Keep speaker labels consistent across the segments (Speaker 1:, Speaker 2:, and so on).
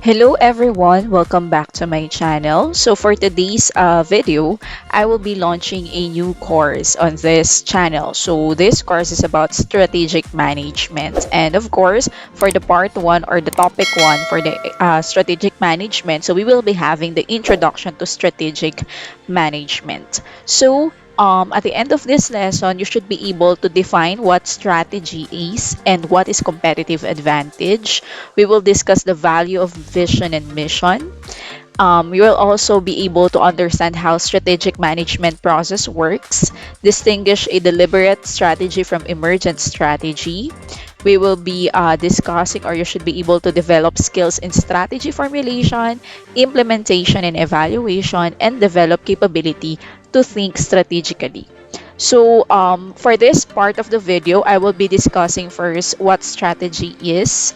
Speaker 1: Hello everyone, welcome back to my channel. So for today's video, I will be launching a new course on this channel. So this course is about strategic management. And of course, for the part 1 or the topic 1 for the strategic management, so we will be having the introduction to strategic management. So at the end of this lesson, you should be able to define what strategy is and what is competitive advantage. We will discuss the value of vision and mission. You will also be able to understand how strategic management process works, distinguish a deliberate strategy from emergent strategy. We will be discussing, or you should be able to develop skills in strategy formulation, implementation and evaluation, and develop capability to think strategically. So, for this part of the video, I will be discussing first what strategy is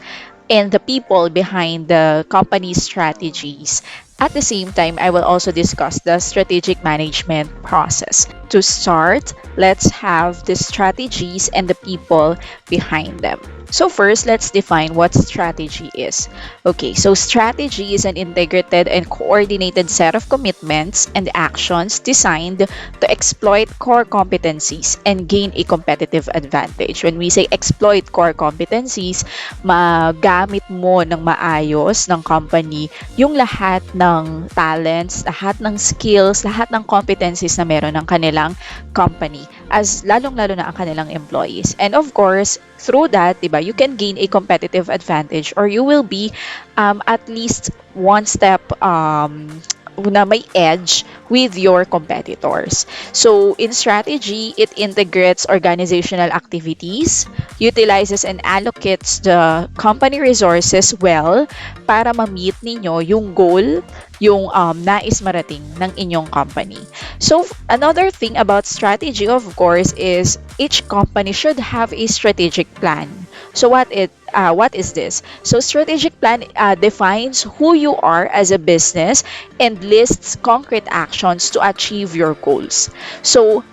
Speaker 1: and the people behind the company's strategies. At the same time, I will also discuss the strategic management process. To start, let's have the strategies and the people behind them. So first, let's define what strategy is. Okay, so strategy is an integrated and coordinated set of commitments and actions designed to exploit core competencies and gain a competitive advantage. When we say exploit core competencies, magamit mo ng maayos ng company yung lahat ng talents, lahat ng skills, lahat ng competencies na meron ng kanilang company as lalong-lalo na ang kanilang employees. And of course, through that, diba, you can gain a competitive advantage or you will be at least one step na may edge with your competitors. So, in strategy, it integrates organizational activities, utilizes and allocates the company resources well para ma-meet ninyo yung goal, yung nais marating ng inyong company. So, another thing about strategy, of course, is each company should have a strategic plan. So, what is this? So, strategic plan defines who you are as a business and lists concrete actions to achieve your goals. So,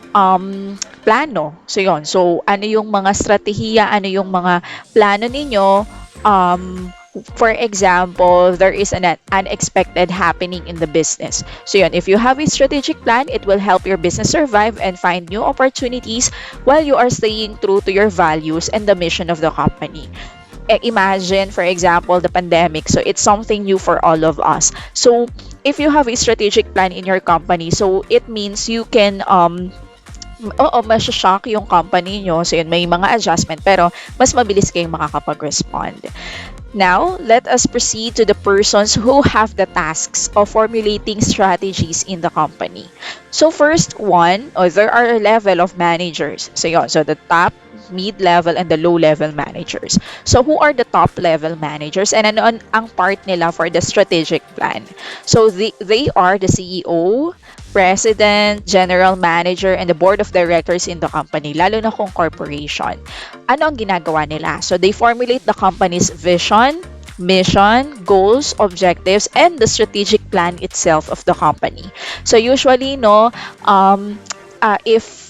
Speaker 1: plano. So, yon. So, ano yung mga strategiya, ano yung mga plano ninyo? For example, there is an unexpected happening in the business. So, yun, if you have a strategic plan, it will help your business survive and find new opportunities while you are staying true to your values and the mission of the company. Imagine, for example, the pandemic. So, it's something new for all of us. So, if you have a strategic plan in your company, so it means you can oo, masya-shock yung company nyo. So, yun, may mga adjustment, pero mas mabilis kayong makakapag-respond. Now, let us proceed to the persons who have the tasks of formulating strategies in the company. So, first one, there are a level of managers. So, yun, so the top, mid-level, and the low-level managers. So, who are the top-level managers? And ano ang part nila for the strategic plan? So, they are the CEO, president, general manager, and the board of directors in the company, lalo na kung corporation. Ano ang ginagawa nila? So, they formulate the company's vision, mission, goals, objectives, and the strategic plan itself of the company. So, usually, no, if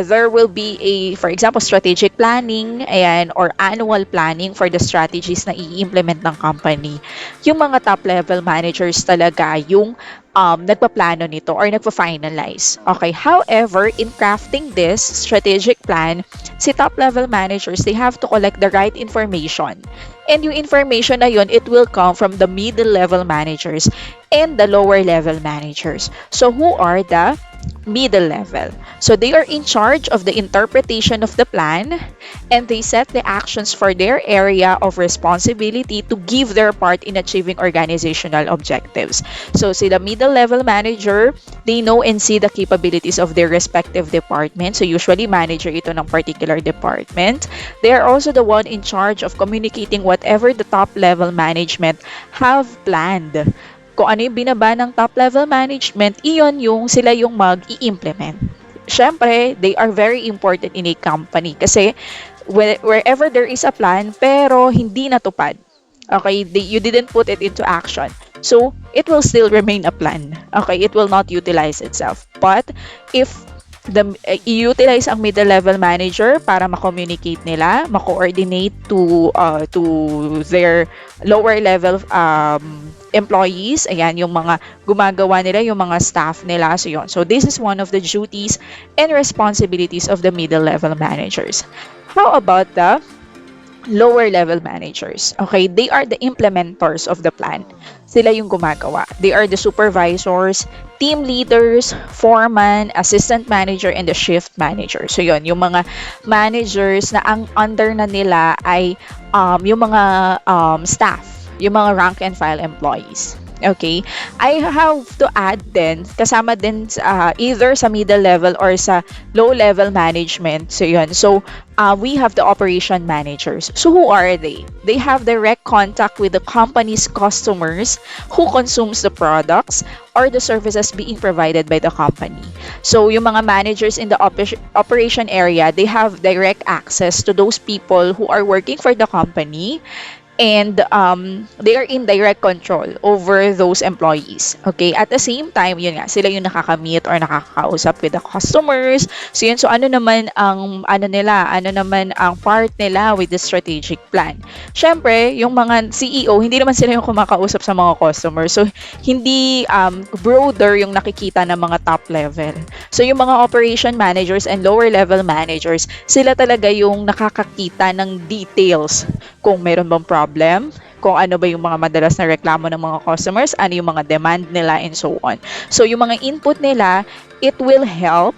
Speaker 1: there will be a, for example, strategic planning ayan, or annual planning for the strategies na i-implement ng company, yung mga top-level managers talaga yung nagpaplano nito or nagpa-finalize. Okay, however, in crafting this strategic plan, si top-level managers, they have to collect the right information. And yung information na yun, it will come from the middle-level managers and the lower-level managers. So, who are the middle level? So they are in charge of the interpretation of the plan and they set the actions for their area of responsibility to give their part in achieving organizational objectives. So sila middle level manager, they know and see the capabilities of their respective department. So usually manager ito ng particular department. They are also the one in charge of communicating whatever the top level management have planned. Kung ano yung binaba ng top-level management, iyon yung sila yung mag-i-implement. Siyempre, they are very important in a company kasi wherever there is a plan pero hindi natupad, okay, you didn't put it into action. So, it will still remain a plan. Okay, it will not utilize itself. But if i-utilize ang middle level manager para ma-communicate nila, ma-coordinate to their lower level employees. Ayan, yung mga gumagawa nila, yung mga staff nila. So yun. So this is one of the duties and responsibilities of the middle level managers. How about the lower level managers? Okay, they are the implementors of the plan. Sila yung gumagawa. They are the supervisors, team leaders, foreman, assistant manager, and the shift manager. So yun, yung mga managers na ang under na nila ay yung mga staff, yung mga rank and file employees. Okay, I have to add din, kasama din either sa middle level or sa low level management. So yun, so we have the operation managers. So who are they? They have direct contact with the company's customers who consumes the products or the services being provided by the company. So yung mga managers in the operation area, they have direct access to those people who are working for the company, and they are in direct control over those employees. Okay, at the same time, yun nga, sila yung nakaka-meet or nakakausap with the customers. So yun, so ano naman ang ano naman ang part nila with the strategic plan? Syempre, yung mga CEO, hindi naman sila yung kumakausap sa mga customers. So hindi broader yung nakikita ng mga top level. So yung mga operation managers and lower level managers, sila talaga yung nakakakita ng details, kung meron bang problem, kung ano ba yung mga madalas na reklamo ng mga customers, ano yung mga demand nila, and so on. So yung mga input nila, it will help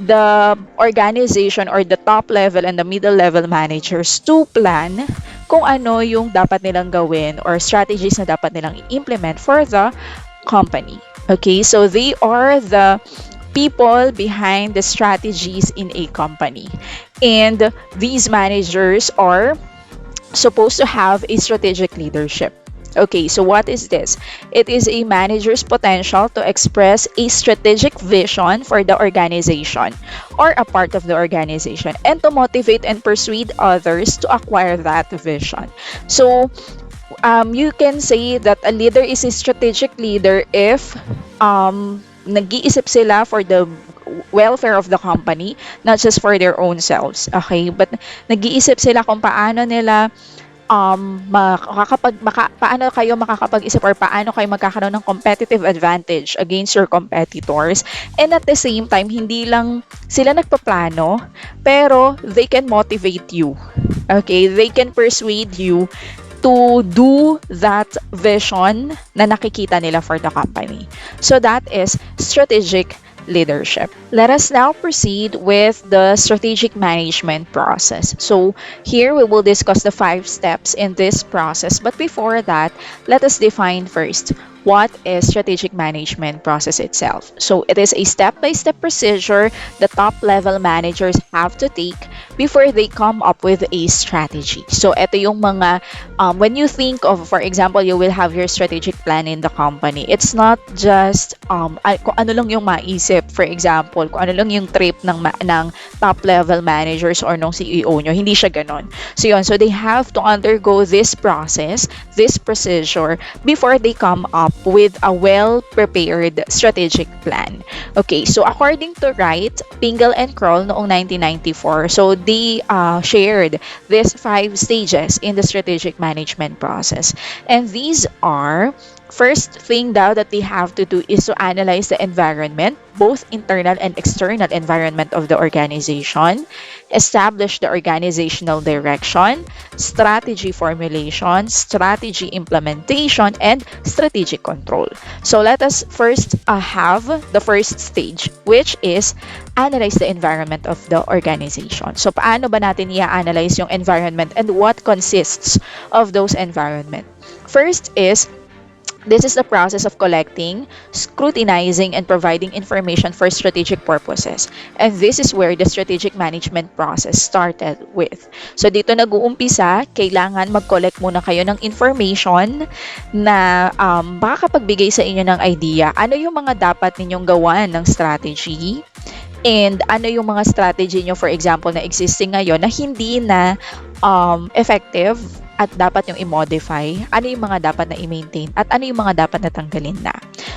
Speaker 1: the organization or the top level and the middle level managers to plan kung ano yung dapat nilang gawin or strategies na dapat nilang i-implement for the company. Okay, so they are the people behind the strategies in a company. And these managers are supposed to have a strategic leadership. Okay, so what is this? It is a manager's potential to express a strategic vision for the organization or a part of the organization, and to motivate and persuade others to acquire that vision. So, you can say that a leader is a strategic leader if nag-iisip sila for the welfare of the company, not just for their own selves. Okay, but nag-iisip sila kung paano nila paano kayo makakapag-isip or paano kayo magkakaroon ng competitive advantage against your competitors, and at the same time hindi lang sila nagpaplano, pero they can motivate you. Okay, they can persuade you to do that vision na nakikita nila for the company. So that is strategic leadership. Let us now proceed with the strategic management process. So here we will discuss the 5 steps in this process. But before that, let us define first what is strategic management process itself. So it is a step-by-step procedure the top level managers have to take before they come up with a strategy. So ito yung mga when you think of, for example, you will have your strategic plan in the company. It's not just kung ano lang yung maisip. For example, kung ano lang yung trip ng top level managers or ng CEO nyo. Hindi siya ganon. So yun, so they have to undergo this process, this procedure before they come up with a well-prepared strategic plan. Okay, so according to Wright, Pingle, and Kroll noong 1994, so they shared these 5 stages in the strategic management process. And these are, first thing daw that they have to do is to analyze the environment, both internal and external environment of the organization, establish the organizational direction, strategy formulation, strategy implementation, and strategic control. So let us first have the first stage, which is analyze the environment of the organization. So paano ba natin i-analyze yung environment and what consists of those environment? First is, this is the process of collecting, scrutinizing, and providing information for strategic purposes. And this is where the strategic management process started with. So dito nag-uumpisa, kailangan mag-collect muna kayo ng information na makakapagbigay sa inyo ng idea. Ano yung mga dapat ninyong gawan ng strategy? And ano yung mga strategy nyo, for example, na existing ngayon na hindi na effective at dapat yung i-modify, ano yung mga dapat na i-maintain, at ano yung mga dapat na tanggalin na.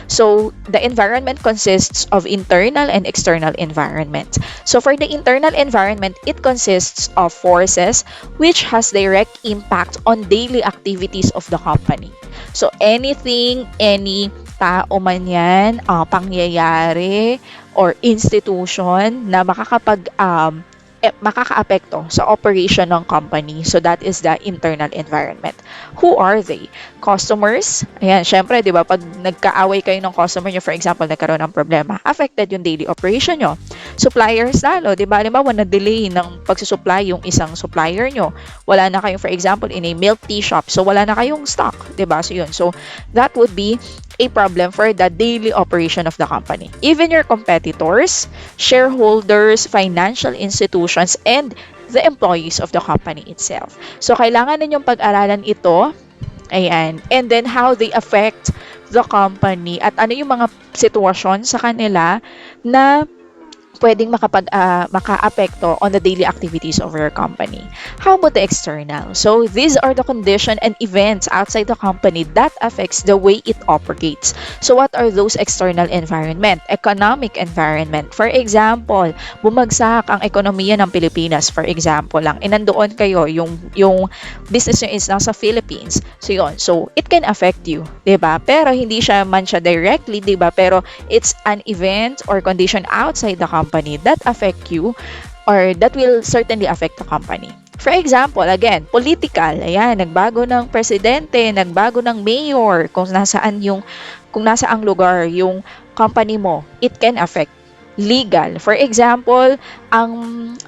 Speaker 1: So the environment consists of internal and external environment. So for the internal environment, it consists of forces which has direct impact on daily activities of the company. So anything, any tao man yan, pangyayari, or institution na makakaapekto sa operation ng company. So that is the internal environment. Who are they? Customers. Ayan, syempre, di ba, pag nagkaaway kayo ng customer nyo, for example, nagkaroon ng problema, affected yung daily operation nyo. Suppliers lalo, di ba, halimbawa, na-delay ng pagsusupply yung isang supplier nyo. Wala na kayong, for example, in a milk tea shop, so wala na kayong stock, di ba? So yun. So that would be a problem for the daily operation of the company. Even your competitors, shareholders, financial institutions, and the employees of the company itself. So, kailangan ninyong pag-aralan ito. Ayan. And then, how they affect the company at ano yung mga sitwasyon sa kanila na pwedeng makaapekto on the daily activities of your company. How about the external? So these are the conditions and events outside the company that affects the way it operates. So what are those external environment? Economic environment. For example, bumagsak ang ekonomiya ng Pilipinas. For example lang, nandoon kayo, yung business nyo is nasa Philippines. So yun, so it can affect you, 'di ba? Pero hindi siya directly, 'di ba? Pero it's an event or condition outside the company that affect you or that will certainly affect the company. For example, again, political. Ayan, nagbago ng presidente, nagbago ng mayor, kung nasaang lugar yung company mo, it can affect. Legal. For example, ang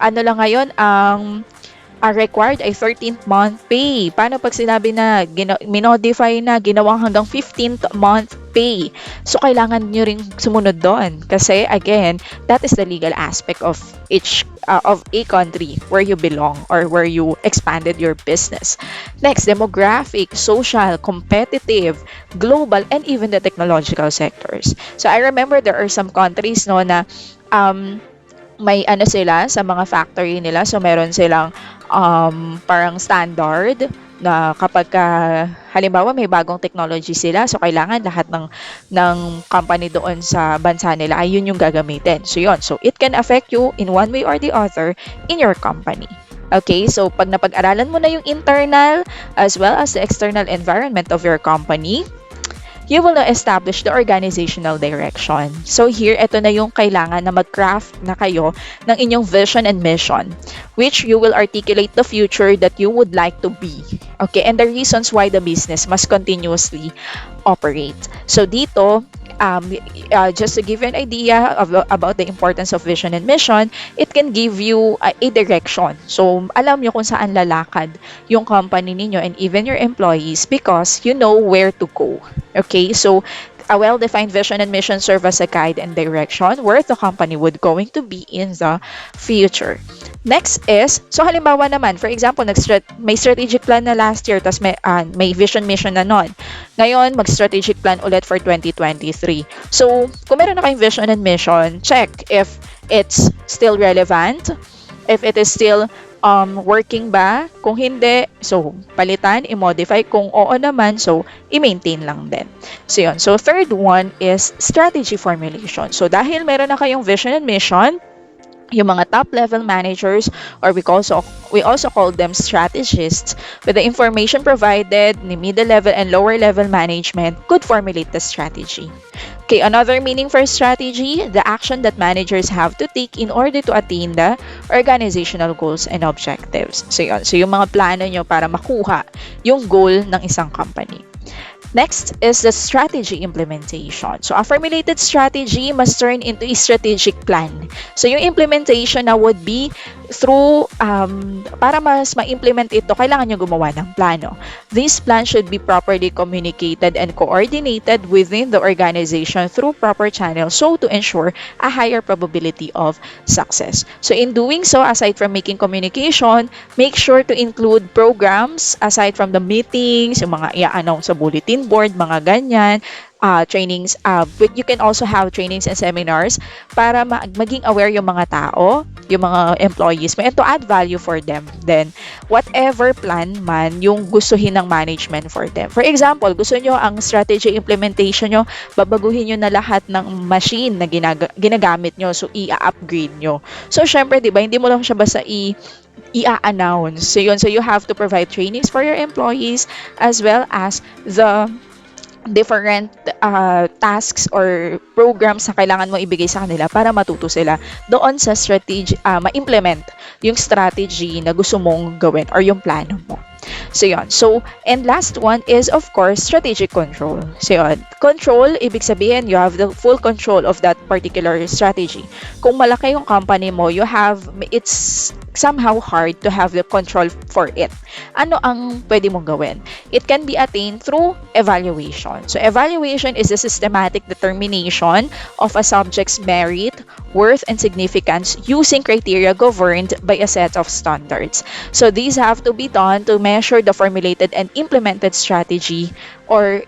Speaker 1: ano lang ngayon, ang are required ay 13th month pay. Paano pag sinabi na minodify na ginawang hanggang 15th month pay? So, kailangan nyo ring sumunod doon. Kasi, again, that is the legal aspect of of a country where you belong or where you expanded your business. Next, demographic, social, competitive, global, and even the technological sectors. So, I remember there are some countries no na may ano sila sa mga factory nila. So, meron silang parang standard na kapag halimbawa may bagong technology sila, so kailangan lahat ng company doon sa bansa nila ay yun yung gagamitin. So, yun. So, it can affect you in one way or the other in your company. Okay, so pag napag-aralan mo na yung internal as well as the external environment of your company, you will now establish the organizational direction. So here, ito na yung kailangan na mag-craft na kayo ng inyong vision and mission, which you will articulate the future that you would like to be. Okay, and the reasons why the business must continuously operate. So dito, just to give you an idea about the importance of vision and mission, it can give you a direction. So, alam nyo kung saan lalakad yung company ninyo and even your employees because you know where to go. Okay, so a well-defined vision and mission serve as a guide and direction where the company would going to be in the future. Next is, so halimbawa naman, for example, may strategic plan na last year, tapos may vision mission na nun. Ngayon, mag-strategic plan ulit for 2023. So, kung meron na kayong vision and mission, check if it's still relevant, if it is still working ba. Kung hindi, so palitan, i-modify. Kung oo naman, so i-maintain lang din. So yun. So third one is strategy formulation. So dahil meron na kayong vision and mission, yung mga top-level managers or we also call them strategists with the information provided ni middle-level and lower-level management could formulate the strategy. Okay, another meaning for strategy, the action that managers have to take in order to attain the organizational goals and objectives. So yun, so yung mga plano nyo para makuha yung goal ng isang company. Next is the strategy implementation. So, a formulated strategy must turn into a strategic plan. So, yung implementation na would be through, para mas ma-implement ito, kailangan nyo gumawa ng plano. This plan should be properly communicated and coordinated within the organization through proper channels so to ensure a higher probability of success. So, in doing so, aside from making communication, make sure to include programs aside from the meetings, yung mga i-announce sa bulletin board, mga ganyan, trainings. But you can also have trainings and seminars para maging aware yung mga tao yung mga employees mo and to add value for them. Then, whatever plan man yung gustuhin ng management for them. For example, gusto nyo ang strategy implementation nyo, babaguhin nyo na lahat ng machine na ginagamit nyo. So, i-upgrade nyo. So, syempre, di ba, hindi mo lang siya basta i-announce. So, yun. So, you have to provide trainings for your employees as well as the different tasks or programs na kailangan mo ibigay sa kanila para matuto sila doon sa strategy, ma-implement yung strategy na gusto mong gawin or yung plano mo. So, yun. So, and last one is, of course, strategic control. So, yun. Control, ibig sabihin, you have the full control of that particular strategy. Kung malaki yung company mo, it's somehow hard to have the control for it. Ano ang pwede mong gawin? It can be attained through evaluation. So, evaluation is the systematic determination of a subject's merit, worth, and significance using criteria governed by a set of standards. So, these have to be done to measure the formulated and implemented strategy or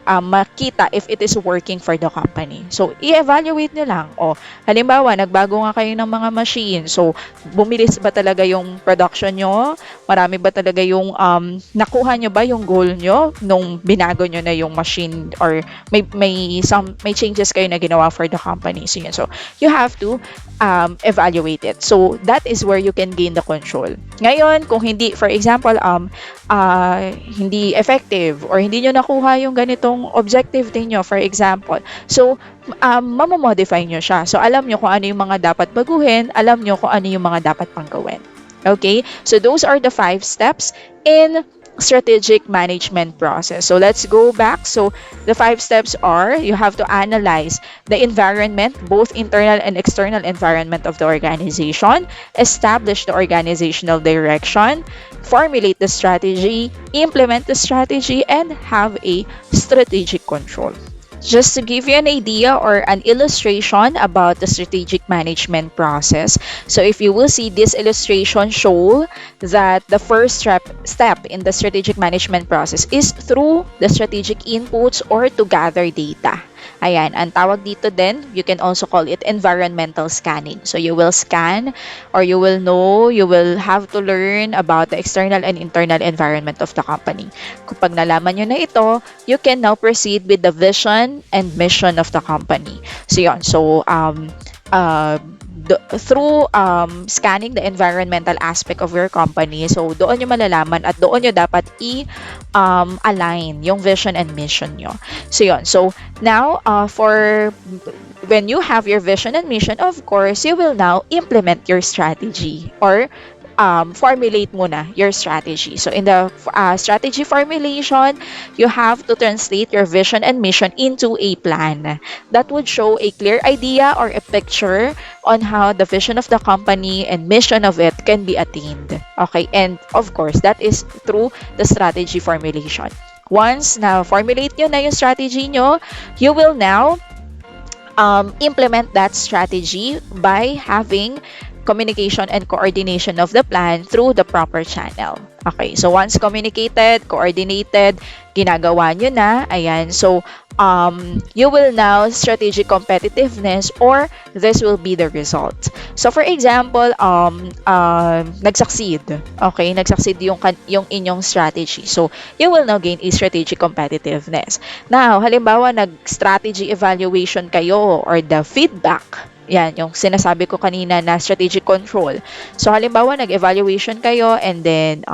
Speaker 1: makita if it is working for the company. So, i-evaluate nyo lang. O, halimbawa, nagbago nga kayo ng mga machine. So, bumilis ba talaga yung production nyo? Marami ba talaga yung, nakuha nyo ba yung goal nyo nung binago nyo na yung machine or may changes kayo na ginawa for the company. So, yun. So, you have to evaluate it. So, that is where you can gain the control. Ngayon, kung hindi, for example, hindi effective or hindi nyo nakuha yung ganitong objective ninyo, for example. So, mamomodify nyo siya. So, alam nyo kung ano yung mga dapat baguhin, alam nyo kung ano yung mga dapat pang gawin. Okay? So, those are the 5 steps in strategic management process. So, let's go back. So, the 5 steps are, you have to analyze the environment, both internal and external environment of the organization, establish the organizational direction, formulate the strategy, implement the strategy, and have a strategic control. Just to give you an idea or an illustration about the strategic management process. So if you will see this illustration show that the first step in the strategic management process is through the strategic inputs or to gather data. Ayan, ang tawag dito din, you can also call it environmental scanning. So you will scan or you will have to learn about the external and internal environment of the company. Kapag nalaman nyo na ito, you can now proceed with the vision and mission of the company. So yun, so through scanning the environmental aspect of your company, so doon nyo malalaman at doon nyo dapat align yung vision and mission nyo. So yun, so now for when you have your vision and mission, of course, you will now implement your strategy or formulate muna your strategy. So in the strategy formulation, you have to translate your vision and mission into a plan that would show a clear idea or a picture on how the vision of the company and mission of it can be attained. Okay, and of course, that is through the strategy formulation. Once na formulate nyo na yung strategy nyo, you will now implement that strategy by having communication and coordination of the plan through the proper channel. Okay, so once communicated, coordinated, ginagawa nyo na, ayan, so you will now strategic competitiveness or this will be the result. So for example, nagsucceed, okay, nagsucceed yung inyong strategy. So you will now gain a strategic competitiveness. Now, halimbawa, nag-strategy evaluation kayo or the feedback, yan, yung sinasabi ko kanina na strategic control. So, halimbawa, nag-evaluation kayo and then,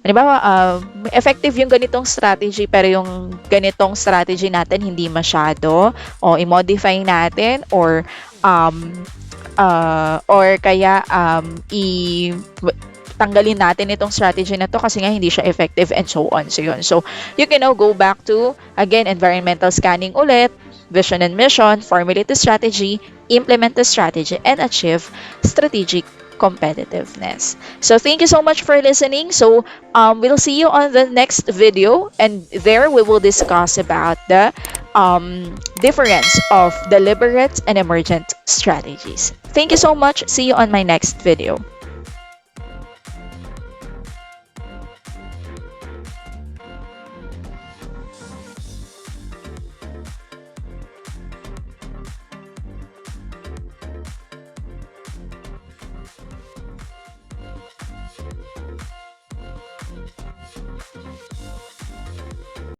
Speaker 1: halimbawa, effective yung ganitong strategy pero yung ganitong strategy natin hindi masyado o i-modify natin or kaya tanggalin natin itong strategy na to kasi nga hindi siya effective and so on. So, yun. So, you can now go back to, again, environmental scanning ulit, vision and mission, formulate the strategy, implement the strategy, and achieve strategic competitiveness. So thank you so much for listening. So we'll see you on the next video, and there we will discuss about the difference of deliberate and emergent strategies. Thank you so much. See you on my next video.